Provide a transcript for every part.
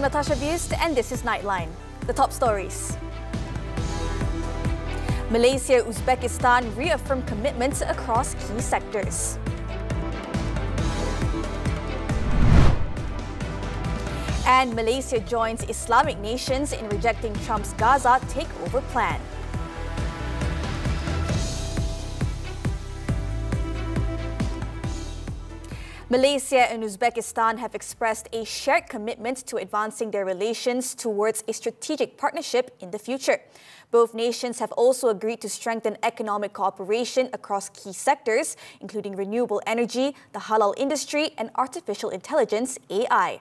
I'm Natasha Busst, and this is Nightline. The top stories. Malaysia-Uzbekistan reaffirm commitments across key sectors. And Malaysia joins Islamic nations in rejecting Trump's Gaza takeover plan. Malaysia and Uzbekistan have expressed a shared commitment to advancing their relations towards a strategic partnership in the future. Both nations have also agreed to strengthen economic cooperation across key sectors, including renewable energy, the halal industry, and artificial intelligence (AI).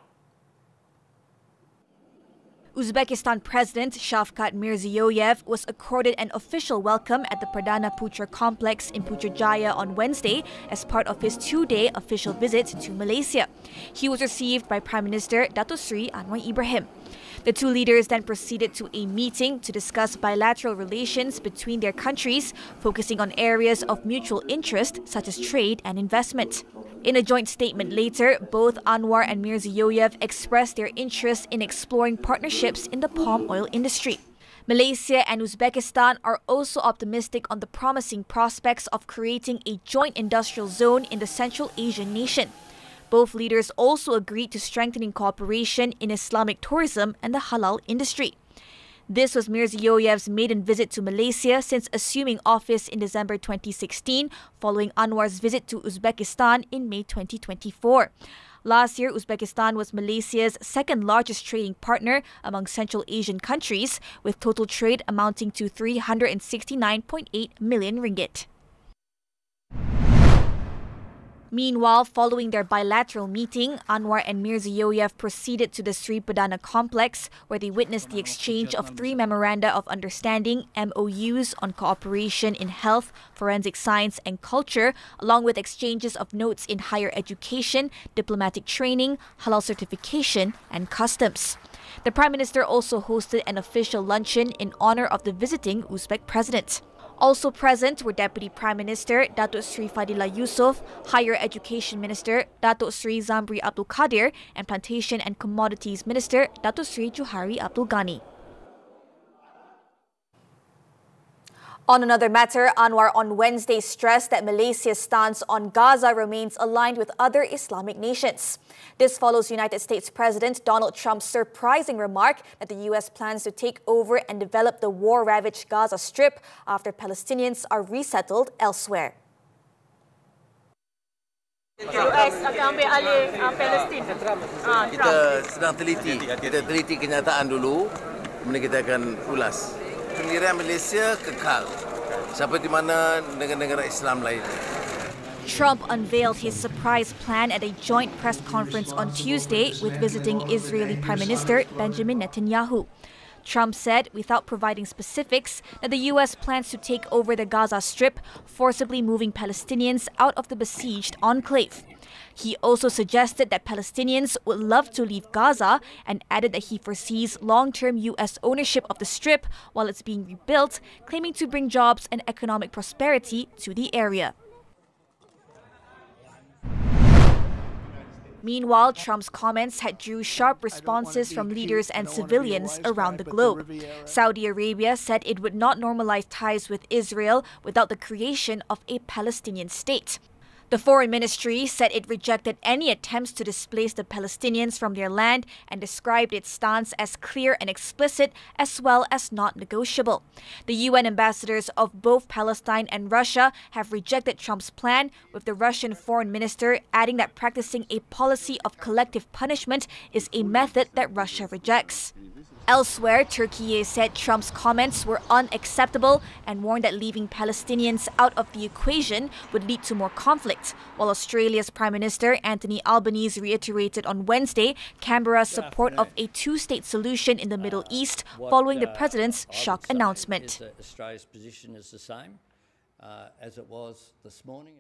Uzbekistan President Shavkat Mirziyoyev was accorded an official welcome at the Perdana Putra complex in Putrajaya on Wednesday as part of his two-day official visit to Malaysia. He was received by Prime Minister Datuk Seri Anwar Ibrahim. The two leaders then proceeded to a meeting to discuss bilateral relations between their countries, focusing on areas of mutual interest such as trade and investment. In a joint statement later, both Anwar and Mirziyoyev expressed their interest in exploring partnerships in the palm oil industry. Malaysia and Uzbekistan are also optimistic on the promising prospects of creating a joint industrial zone in the Central Asian nation. Both leaders also agreed to strengthening cooperation in Islamic tourism and the halal industry. This was Mirziyoyev's maiden visit to Malaysia since assuming office in December 2016, following Anwar's visit to Uzbekistan in May 2024. Last year, Uzbekistan was Malaysia's second largest trading partner among Central Asian countries, with total trade amounting to 369.8 million ringgit. Meanwhile, following their bilateral meeting, Anwar and Mirziyoyev proceeded to the Sri Perdana complex, where they witnessed the exchange of 3 memoranda of understanding (MOUs) on cooperation in health, forensic science and culture, along with exchanges of notes in higher education, diplomatic training, halal certification and customs. The Prime Minister also hosted an official luncheon in honor of the visiting Uzbek president. Also present were Deputy Prime Minister Datuk Seri Fadilah Yusof, Higher Education Minister Datuk Seri Zamri Abdul Kadir, and Plantation and Commodities Minister Datuk Seri Johari Abdul Ghani. On another matter, Anwar on Wednesday stressed that Malaysia's stance on Gaza remains aligned with other Islamic nations. This follows United States President Donald Trump's surprising remark that the U.S. plans to take over and develop the war-ravaged Gaza Strip after Palestinians are resettled elsewhere. US akan ambil alih Palestin. Kita sedang teliti kenyataan dulu, kemudian kita akan ulas. Pendirian Malaysia kekal, seperti mana negara-negara Islam lain. Trump unveiled his surprise plan at a joint press conference on Tuesday with visiting Israeli Prime Minister Benjamin Netanyahu. Trump said, without providing specifics, that the U.S. plans to take over the Gaza Strip, forcibly moving Palestinians out of the besieged enclave. He also suggested that Palestinians would love to leave Gaza and added that he foresees long-term U.S. ownership of the Strip while it's being rebuilt, claiming to bring jobs and economic prosperity to the area. Meanwhile, Trump's comments had drew sharp responses from leaders and civilians around the globe. Saudi Arabia said it would not normalize ties with Israel without the creation of a Palestinian state. The Foreign Ministry said it rejected any attempts to displace the Palestinians from their land and described its stance as clear and explicit as well as not negotiable. The UN ambassadors of both Palestine and Russia have rejected Trump's plan, with the Russian Foreign Minister adding that practicing a policy of collective punishment is a method that Russia rejects. Elsewhere, Turkey said Trump's comments were unacceptable and warned that leaving Palestinians out of the equation would lead to more conflict, while Australia's Prime Minister Anthony Albanese reiterated on Wednesday Canberra's support of a two-state solution in the Middle East following the president's shock announcement. Australia's position is the same as it was this morning.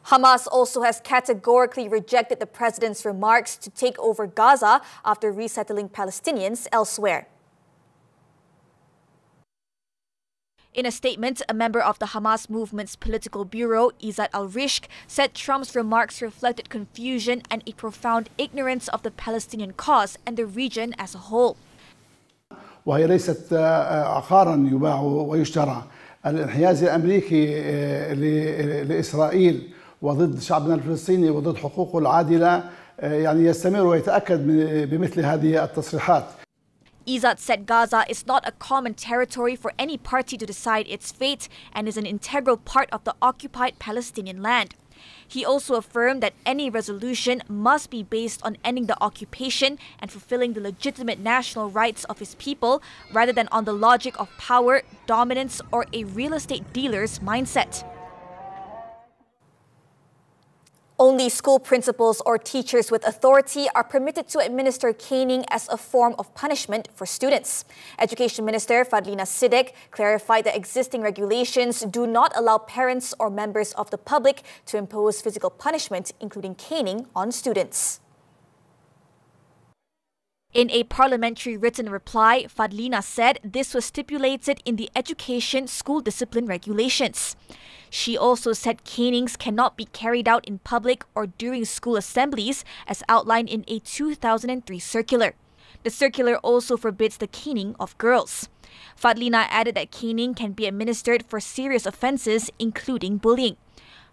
Hamas also has categorically rejected the president's remarks to take over Gaza after resettling Palestinians elsewhere. In a statement, a member of the Hamas movement's political bureau, Izzat al-Rishq, said Trump's remarks reflected confusion and a profound ignorance of the Palestinian cause and the region as a whole. وهي ليست عقارا يباع ويشترى. الانحياز الأمريكي لإسرائيل وضد شعبنا الفلسطيني وضد حقوقه العادلة يعني يستمر ويتأكد بمثل هذه التصريحات. Izzat said Gaza is not a common territory for any party to decide its fate and is an integral part of the occupied Palestinian land. He also affirmed that any resolution must be based on ending the occupation and fulfilling the legitimate national rights of his people rather than on the logic of power, dominance, or a real estate dealer's mindset. Only school principals or teachers with authority are permitted to administer caning as a form of punishment for students. Education Minister Fadlina Siddique clarified that existing regulations do not allow parents or members of the public to impose physical punishment, including caning, on students. In a parliamentary written reply, Fadlina said this was stipulated in the Education School Discipline Regulations. She also said canings cannot be carried out in public or during school assemblies as outlined in a 2003 circular. The circular also forbids the caning of girls. Fadlina added that caning can be administered for serious offences, including bullying.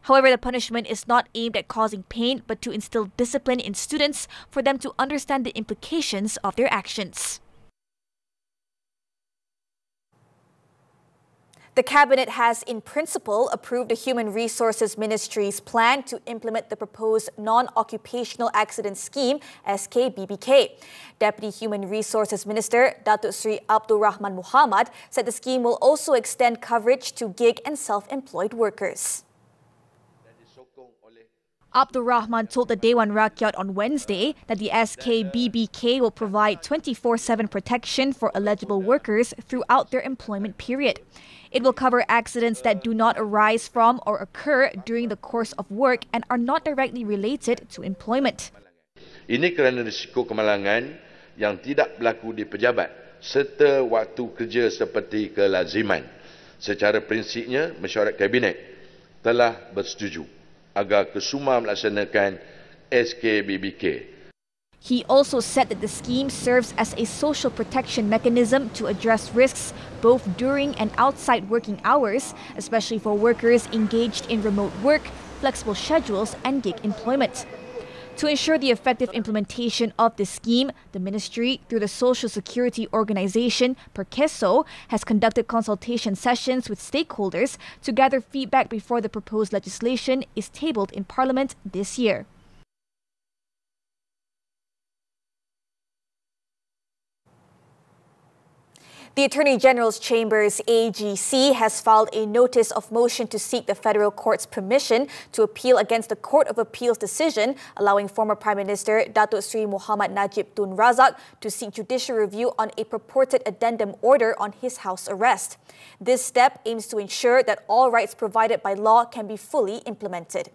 However, the punishment is not aimed at causing pain, but to instill discipline in students for them to understand the implications of their actions. The Cabinet has, in principle, approved the Human Resources Ministry's plan to implement the proposed Non-Occupational Accident Scheme, SKBBK. Deputy Human Resources Minister Datuk Sri Abdul Rahman Muhammad said the scheme will also extend coverage to gig and self-employed workers. Abdul Rahman told the Dewan Rakyat on Wednesday that the SKBBK will provide 24/7 protection for eligible workers throughout their employment period. It will cover accidents that do not arise from or occur during the course of work and are not directly related to employment. Ini kerana risiko kemalangan yang tidak berlaku di pejabat serta waktu kerja seperti kelaziman. Secara prinsipnya, mesyuarat Kabinet telah bersetuju agar Kesuma melaksanakan SKBBK. He also said that the scheme serves as a social protection mechanism to address risks both during and outside working hours, especially for workers engaged in remote work, flexible schedules, and gig employment. To ensure the effective implementation of this scheme, the ministry, through the Social Security Organization, Perkeso, has conducted consultation sessions with stakeholders to gather feedback before the proposed legislation is tabled in Parliament this year. The Attorney General's Chambers, AGC, has filed a notice of motion to seek the federal court's permission to appeal against the Court of Appeal's decision allowing former Prime Minister Datuk Sri Muhammad Najib Tun Razak to seek judicial review on a purported addendum order on his house arrest. This step aims to ensure that all rights provided by law can be fully implemented.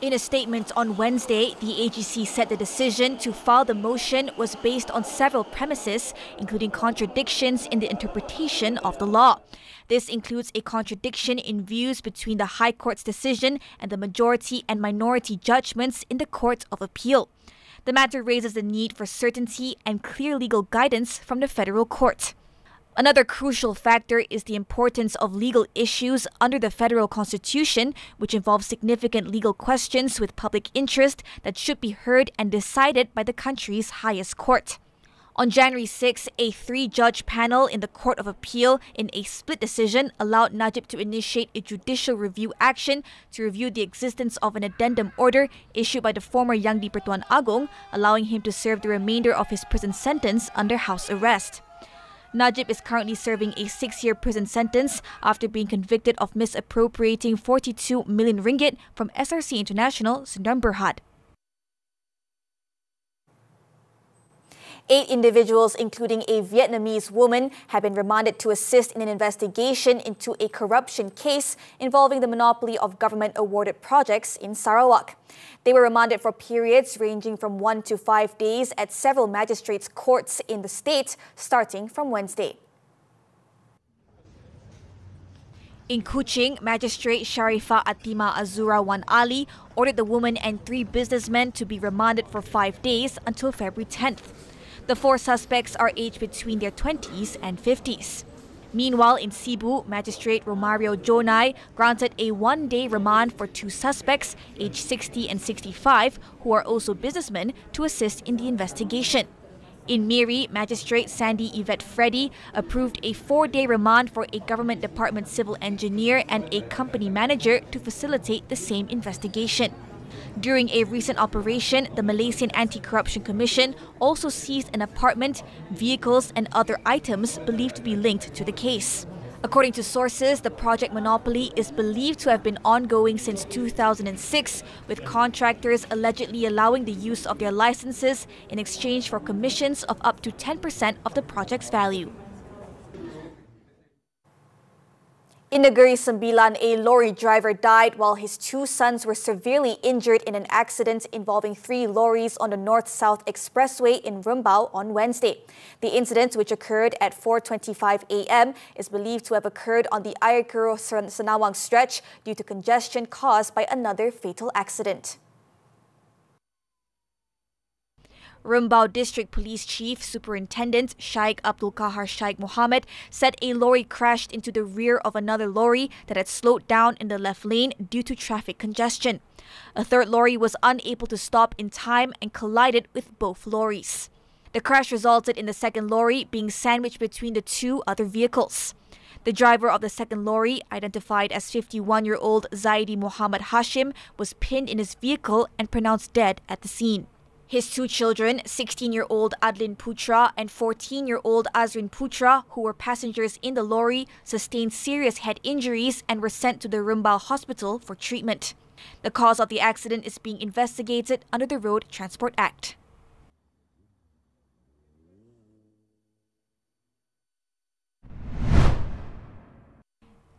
In a statement on Wednesday, the AGC said the decision to file the motion was based on several premises, including contradictions in the interpretation of the law. This includes a contradiction in views between the High Court's decision and the majority and minority judgments in the Court of Appeal. The matter raises the need for certainty and clear legal guidance from the federal court. Another crucial factor is the importance of legal issues under the federal constitution, which involve significant legal questions with public interest that should be heard and decided by the country's highest court. On January 6, a 3-judge panel in the Court of Appeal in a split decision allowed Najib to initiate a judicial review action to review the existence of an addendum order issued by the former Yang di-Pertuan Agong, allowing him to serve the remainder of his prison sentence under house arrest. Najib is currently serving a 6-year prison sentence after being convicted of misappropriating 42 million ringgit from SRC International Sdn Bhd. 8 individuals, including a Vietnamese woman, have been remanded to assist in an investigation into a corruption case involving the monopoly of government-awarded projects in Sarawak. They were remanded for periods ranging from 1 to 5 days at several magistrates' courts in the state, starting from Wednesday. In Kuching, Magistrate Sharifa Atima Azura Wan Ali ordered the woman and 3 businessmen to be remanded for 5 days until February 10th. The 4 suspects are aged between their 20s and 50s. Meanwhile, in Cebu, Magistrate Romario Jonai granted a 1-day remand for 2 suspects, aged 60 and 65, who are also businessmen, to assist in the investigation. In Miri, Magistrate Sandy Yvette Freddy approved a 4-day remand for a government department civil engineer and a company manager to facilitate the same investigation. During a recent operation, the Malaysian Anti-Corruption Commission also seized an apartment, vehicles and other items believed to be linked to the case. According to sources, the project monopoly is believed to have been ongoing since 2006, with contractors allegedly allowing the use of their licenses in exchange for commissions of up to 10% of the project's value. In Negeri Sembilan, a lorry driver died while his 2 sons were severely injured in an accident involving 3 lorries on the North-South Expressway in Rumbau on Wednesday. The incident, which occurred at 4:25 a.m., is believed to have occurred on the Air Senawang stretch due to congestion caused by another fatal accident. Rumbau District Police Chief Superintendent Shaikh Abdul Kahar Shaikh Mohammed said a lorry crashed into the rear of another lorry that had slowed down in the left lane due to traffic congestion. A 3rd lorry was unable to stop in time and collided with both lorries. The crash resulted in the 2nd lorry being sandwiched between the 2 other vehicles. The driver of the 2nd lorry, identified as 51-year-old Zaidi Muhammad Hashim, was pinned in his vehicle and pronounced dead at the scene. His 2 children, 16-year-old Adlin Putra and 14-year-old Azrin Putra, who were passengers in the lorry, sustained serious head injuries and were sent to the Rumbau Hospital for treatment. The cause of the accident is being investigated under the Road Transport Act.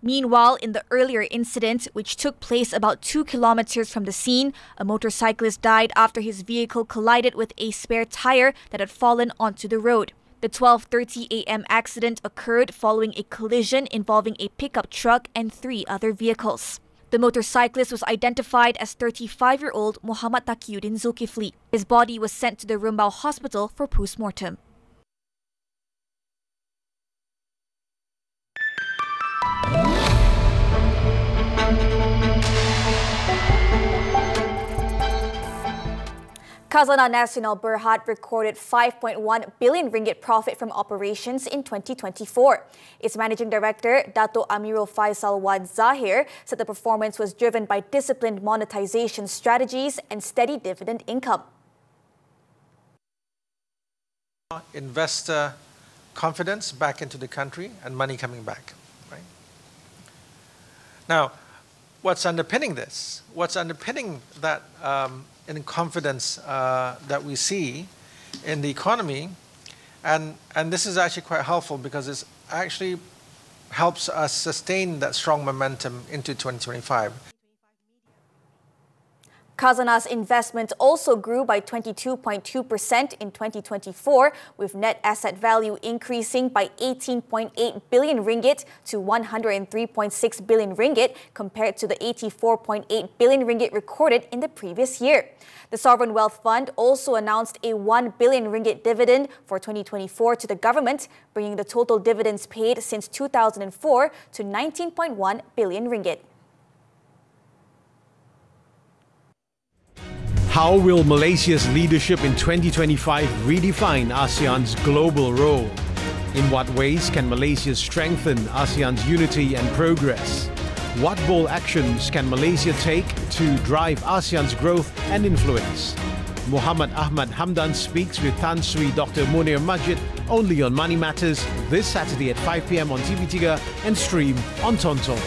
Meanwhile, in the earlier incident, which took place about 2 kilometers from the scene, a motorcyclist died after his vehicle collided with a spare tire that had fallen onto the road. The 12:30 a.m. accident occurred following a collision involving a pickup truck and 3 other vehicles. The motorcyclist was identified as 35-year-old Muhammad Taqiyuddin Zulkifli. His body was sent to the Rumbau Hospital for post-mortem. Khazanah Nasional Berhad recorded 5.1 billion ringgit profit from operations in 2024. Its managing director, Dato Amirul Faisal Wad Zahir, said the performance was driven by disciplined monetization strategies and steady dividend income. Investor confidence back into the country and money coming back. Right? Now, what's underpinning this? What's underpinning that in confidence that we see in the economy, and this is actually quite helpful because it actually helps us sustain that strong momentum into 2025. Khazanah's investment also grew by 22.2% in 2024, with net asset value increasing by 18.8 billion ringgit to 103.6 billion ringgit compared to the 84.8 billion ringgit recorded in the previous year. The Sovereign Wealth Fund also announced a 1 billion ringgit dividend for 2024 to the government, bringing the total dividends paid since 2004 to 19.1 billion ringgit. How will Malaysia's leadership in 2025 redefine ASEAN's global role? In what ways can Malaysia strengthen ASEAN's unity and progress? What bold actions can Malaysia take to drive ASEAN's growth and influence? Muhammad Ahmad Hamdan speaks with Tan Sri Dr. Munir Majid only on Money Matters this Saturday at 5 p.m. on TV3 and stream on Tonton.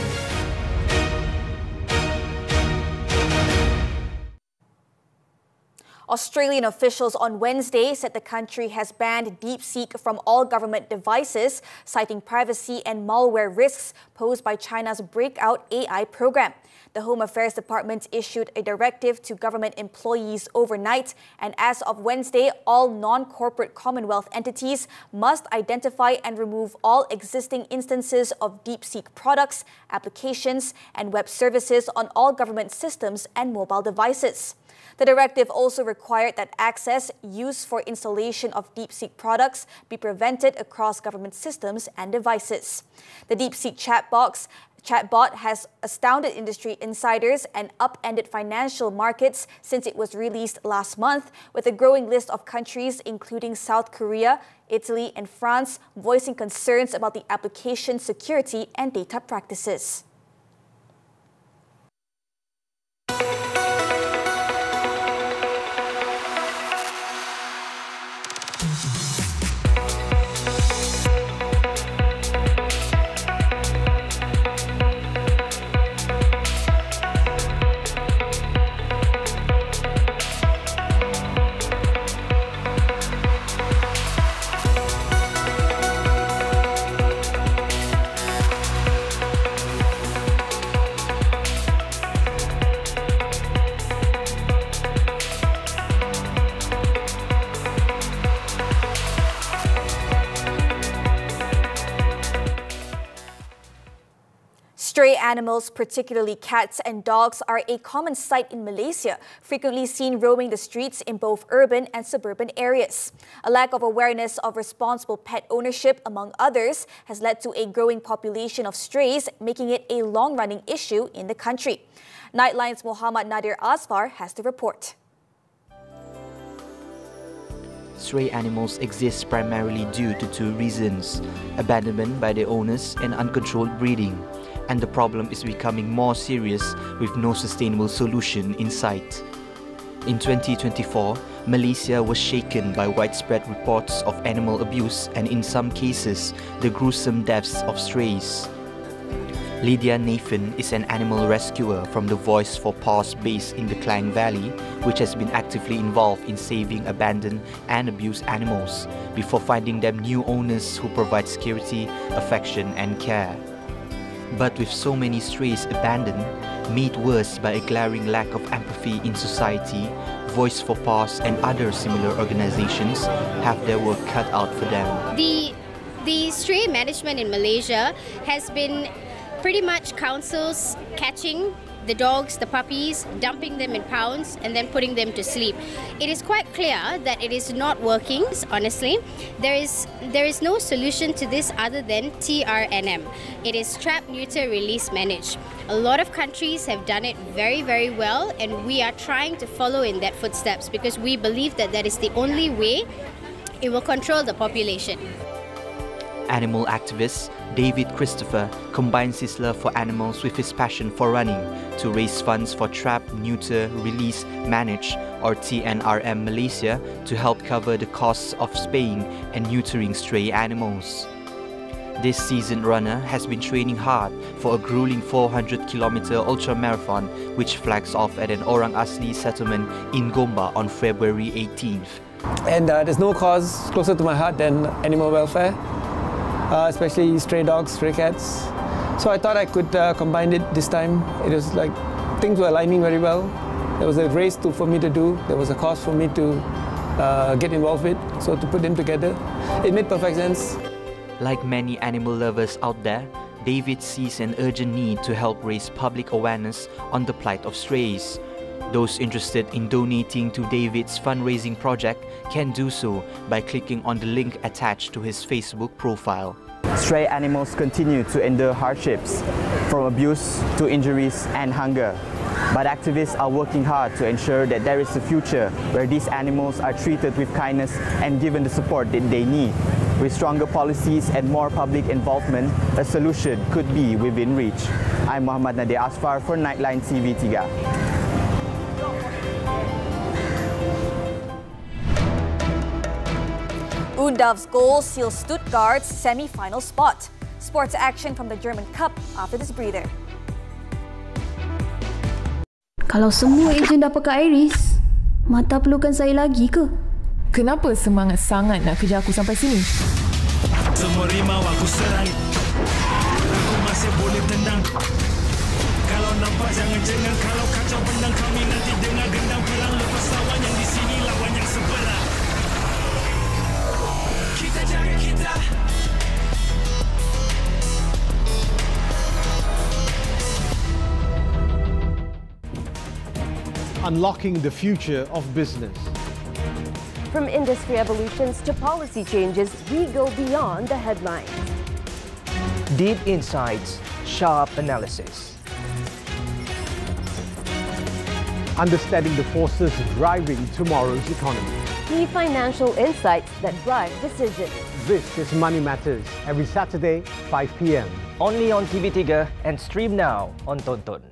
Australian officials on Wednesday said the country has banned DeepSeek from all government devices, citing privacy and malware risks posed by China's breakout AI program. The Home Affairs Department issued a directive to government employees overnight, and as of Wednesday, all non-corporate Commonwealth entities must identify and remove all existing instances of DeepSeek products, applications, and web services on all government systems and mobile devices. The directive also required that access used for installation of DeepSeek products be prevented across government systems and devices. The DeepSeek chatbot has astounded industry insiders and upended financial markets since it was released last month, with a growing list of countries including South Korea, Italy, and France voicing concerns about the application's security and data practices. Stray animals, particularly cats and dogs, are a common sight in Malaysia, frequently seen roaming the streets in both urban and suburban areas. A lack of awareness of responsible pet ownership, among others, has led to a growing population of strays, making it a long-running issue in the country. Nightline's Muhammad Nadir Asfar has the report. Stray animals exist primarily due to two reasons: abandonment by their owners and uncontrolled breeding. And the problem is becoming more serious with no sustainable solution in sight. In 2024, Malaysia was shaken by widespread reports of animal abuse and, in some cases, the gruesome deaths of strays. Lydia Nathan is an animal rescuer from the Voice for Paws base in the Klang Valley, which has been actively involved in saving abandoned and abused animals before finding them new owners who provide security, affection, and care. But with so many strays abandoned, made worse by a glaring lack of empathy in society, Voice for Paws and other similar organizations have their work cut out for them. The stray management in Malaysia has been pretty much councils catching the dogs, the puppies, dumping them in pounds and then putting them to sleep. It is quite clear that it is not working, honestly. There is no solution to this other than TRNM. It is Trap, Neuter, Release, Manage. A lot of countries have done it very, very well, and we are trying to follow in that footsteps because we believe that that is the only way it will control the population. Animal activist David Christopher combines his love for animals with his passion for running to raise funds for Trap, Neuter, Release, Manage or TNRM Malaysia to help cover the costs of spaying and neutering stray animals. This seasoned runner has been training hard for a grueling 400-kilometer ultramarathon which flags off at an Orang Asli settlement in Gombak on February 18th. And there's no cause closer to my heart than animal welfare. Especially stray dogs, stray cats. So I thought I could combine it this time. It was like things were aligning very well. There was a race for me to do. There was a cause for me to get involved with. So to put them together, it made perfect sense. Like many animal lovers out there, David sees an urgent need to help raise public awareness on the plight of strays. Those interested in donating to David's fundraising project can do so by clicking on the link attached to his Facebook profile. Stray animals continue to endure hardships, from abuse to injuries and hunger. But activists are working hard to ensure that there is a future where these animals are treated with kindness and given the support that they need. With stronger policies and more public involvement, a solution could be within reach. I'm Muhammad Nadir Asfar for Nightline TV3. Undav's goal seals Stuttgart's semi-final spot. Sports action from the German Cup after this breather. Kalau semua ejen dah pakai Iris, Mata perlukan saya lagi ke? Kenapa semangat sangat nak kejar aku sampai sini? Semua rimau aku serang. Aku masih boleh tendang. Kalau nampak jangan-jangan. Kalau kacau pendang kami nanti dengar gendang perang. Lepas lawan yang di sini lawan yang sebelah. Kita jaga kita. Unlocking the future of business. From industry evolutions to policy changes, we go beyond the headlines. Deep insights, sharp analysis. Understanding the forces driving tomorrow's economy. Key financial insights that drive decisions. This is Money Matters, every Saturday, 5 p.m. Only on TV3 and stream now on Tonton.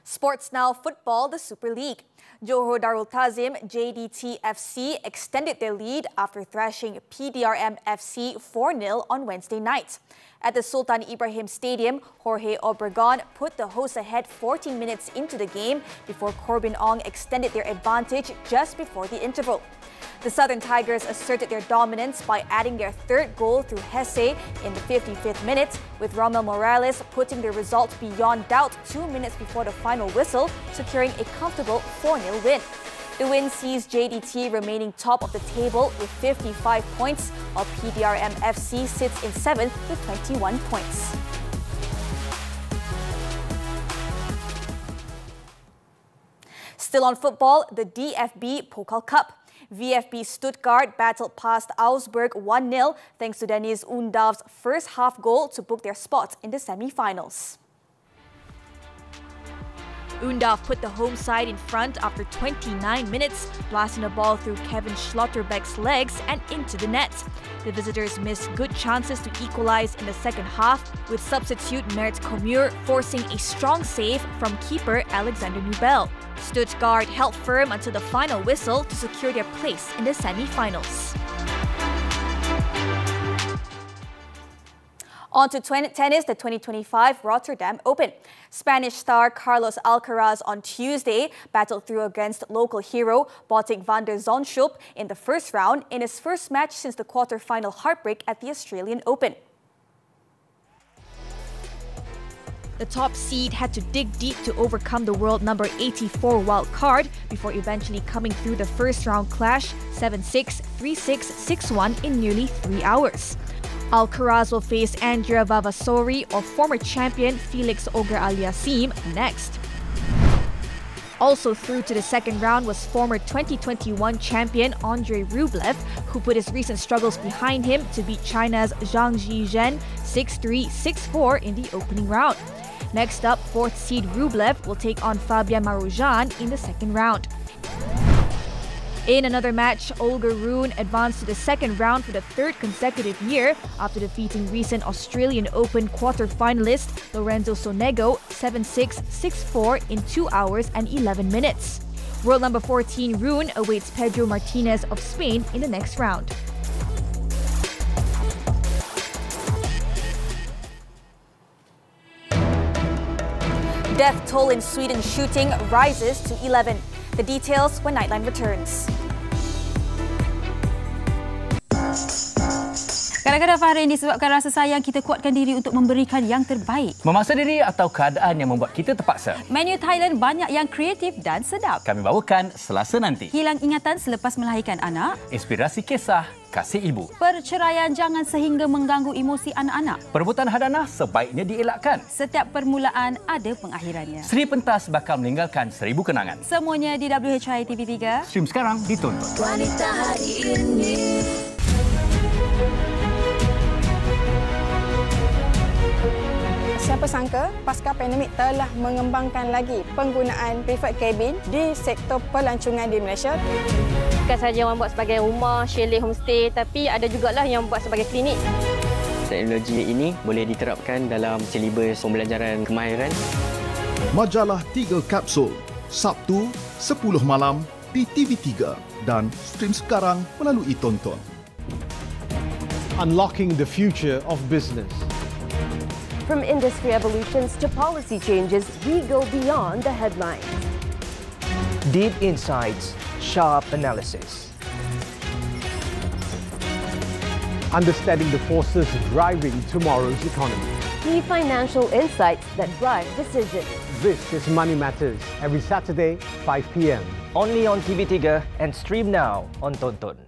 Sports now, football, the Super League. Johor Darul Tazim JDT FC extended their lead after thrashing PDRM FC 4-0 on Wednesday night. At the Sultan Ibrahim Stadium, Jorge Obregon put the hosts ahead 14 minutes into the game before Corbin Ong extended their advantage just before the interval. The Southern Tigers asserted their dominance by adding their third goal through Hesse in the 55th minute, with Romel Morales putting the result beyond doubt 2 minutes before the final whistle, securing a comfortable 4-0 win. The win sees JDT remaining top of the table with 55 points, while PDRM FC sits in 7th with 21 points. Still on football, the DFB Pokal Cup. VfB Stuttgart battled past Augsburg 1-0 thanks to Dennis Undav's first half goal to book their spot in the semi-finals. Undav put the home side in front after 29 minutes, blasting the ball through Kevin Schlotterbeck's legs and into the net. The visitors missed good chances to equalize in the second half, with substitute Mert Komur forcing a strong save from keeper Alexander Nubel. Stuttgart held firm until the final whistle to secure their place in the semi-finals. On to tennis, the 2025 Rotterdam Open. Spanish star Carlos Alcaraz on Tuesday battled through against local hero Botic van der Zandschulp in the first round in his first match since the quarter-final heartbreak at the Australian Open. The top seed had to dig deep to overcome the world number 84 wild card before eventually coming through the first round clash 7-6, 3-6, 6-1 in nearly 3 hours. Alcaraz will face Andrea Vavasori or former champion Felix Auger-Aliassime next. Also through to the second round was former 2021 champion Andrei Rublev, who put his recent struggles behind him to beat China's Zhang Zhizhen 6-3, 6-4 in the opening round. Next up, 4th seed Rublev will take on Fabian Marozsan in the second round. In another match, Olga Rune advanced to the second round for the third consecutive year after defeating recent Australian Open quarter-finalist Lorenzo Sonego 7-6, 6-4 in 2 hours and 11 minutes. World number 14 Rune awaits Pedro Martinez of Spain in the next round. Death toll in Sweden shooting rises to 11. The details when Nightline returns. Kata-kata Fahrin disebabkan rasa sayang kita kuatkan diri untuk memberikan yang terbaik. Memaksa diri atau keadaan yang membuat kita terpaksa. Menu Thailand banyak yang kreatif dan sedap. Kami bawakan Selasa nanti. Hilang ingatan selepas melahirkan anak. Inspirasi kisah kasih ibu. Perceraian jangan sehingga mengganggu emosi anak-anak. Perebutan hadanah sebaiknya dielakkan. Setiap permulaan ada pengakhirannya. Sri Pentas bakal meninggalkan 1000 kenangan. Semuanya di WHI TV3. Stream sekarang ditonton. Wanita hari ini. Siapa sangka pasca pandemik telah mengembangkan lagi penggunaan private cabin di sektor pelancongan di Malaysia. Bukan sahaja orang buat sebagai rumah, chalet, homestay, tapi ada jugalah yang buat sebagai klinik. Teknologi ini boleh diterapkan dalam silibus pembelajaran kemahiran. Majalah 3 Kapsul, Sabtu 10 malam di TV3 dan stream sekarang melalui Tonton. Unlocking the future of business. From industry evolutions to policy changes, we go beyond the headlines. Deep insights, sharp analysis. Understanding the forces driving tomorrow's economy. Key financial insights that drive decisions. This is Money Matters, every Saturday, 5 p.m. Only on TV3 and stream now on Tonton.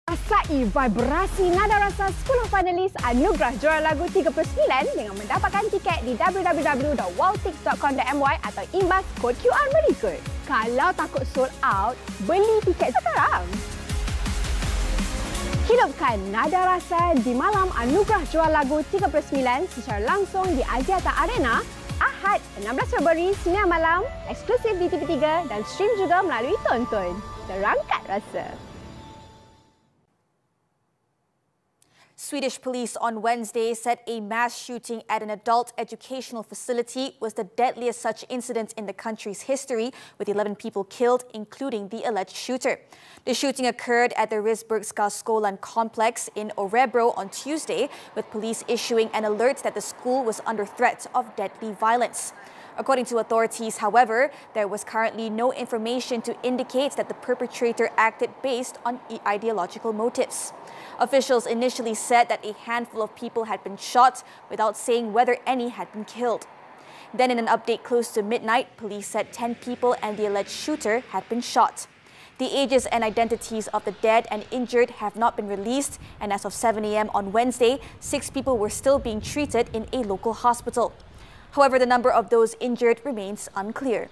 Rasai vibrasi nada rasa 10 finalis anugerah juara lagu 39 dengan mendapatkan tiket di www.wowtix.com.my atau imbas kod QR berikut. Kalau takut sold out, beli tiket sekarang. Hidupkan nada rasa di malam anugerah juara lagu 39 secara langsung di Axiata Arena Ahad 16 Februari 9 malam, eksklusif di TV3 dan stream juga melalui Tonton. Terangkat rasa. Swedish police on Wednesday said a mass shooting at an adult educational facility was the deadliest such incident in the country's history, with 11 people killed, including the alleged shooter. The shooting occurred at the Risbergska Skolan complex in Örebro on Tuesday, with police issuing an alert that the school was under threat of deadly violence. According to authorities, however, there was currently no information to indicate that the perpetrator acted based on ideological motives. Officials initially said that a handful of people had been shot without saying whether any had been killed. Then in an update close to midnight, police said 10 people and the alleged shooter had been shot. The ages and identities of the dead and injured have not been released, and as of 7 a.m. on Wednesday, 6 people were still being treated in a local hospital. However, the number of those injured remains unclear.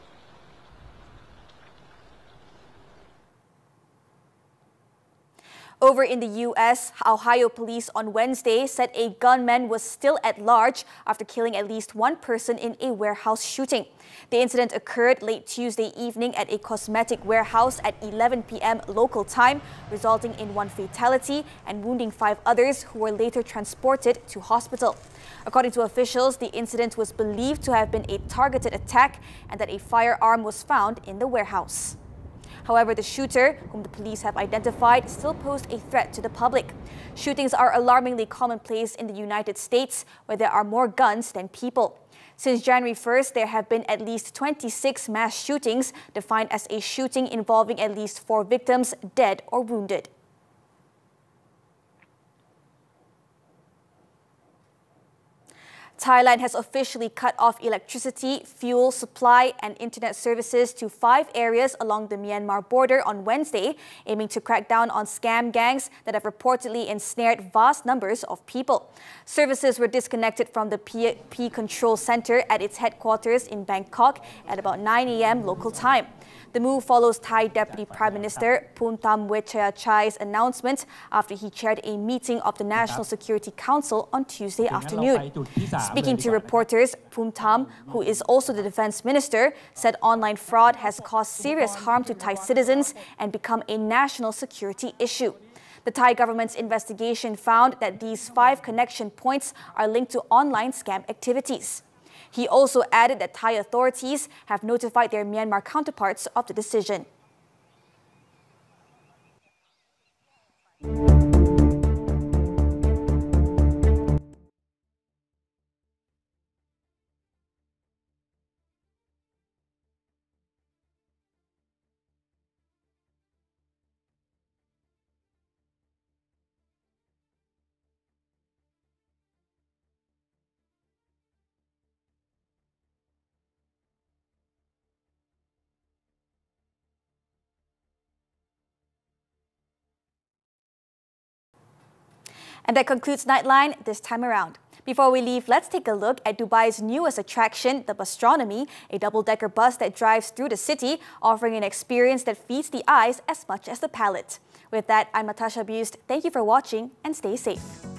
Over in the U.S., Ohio police on Wednesday said a gunman was still at large after killing at least one person in a warehouse shooting. The incident occurred late Tuesday evening at a cosmetic warehouse at 11 p.m. local time, resulting in one fatality and wounding 5 others who were later transported to hospital. According to officials, the incident was believed to have been a targeted attack and that a firearm was found in the warehouse. However, the shooter, whom the police have identified, still posed a threat to the public. Shootings are alarmingly commonplace in the United States, where there are more guns than people. Since January 1st, there have been at least 26 mass shootings, defined as a shooting involving at least 4 victims dead or wounded. Thailand has officially cut off electricity, fuel supply and internet services to 5 areas along the Myanmar border on Wednesday, aiming to crack down on scam gangs that have reportedly ensnared vast numbers of people. Services were disconnected from the P Control Center at its headquarters in Bangkok at about 9 a.m. local time. The move follows Thai Deputy Prime Minister Phumtham Wechayachai's announcement after he chaired a meeting of the National Security Council on Tuesday afternoon. Speaking to reporters, Phumtham, who is also the Defence Minister, said online fraud has caused serious harm to Thai citizens and become a national security issue. The Thai government's investigation found that these 5 connection points are linked to online scam activities. He also added that Thai authorities have notified their Myanmar counterparts of the decision. And that concludes Nightline this time around. Before we leave, let's take a look at Dubai's newest attraction, the Bustronomy, a double-decker bus that drives through the city, offering an experience that feeds the eyes as much as the palate. With that, I'm Natasha. Thank you for watching and stay safe.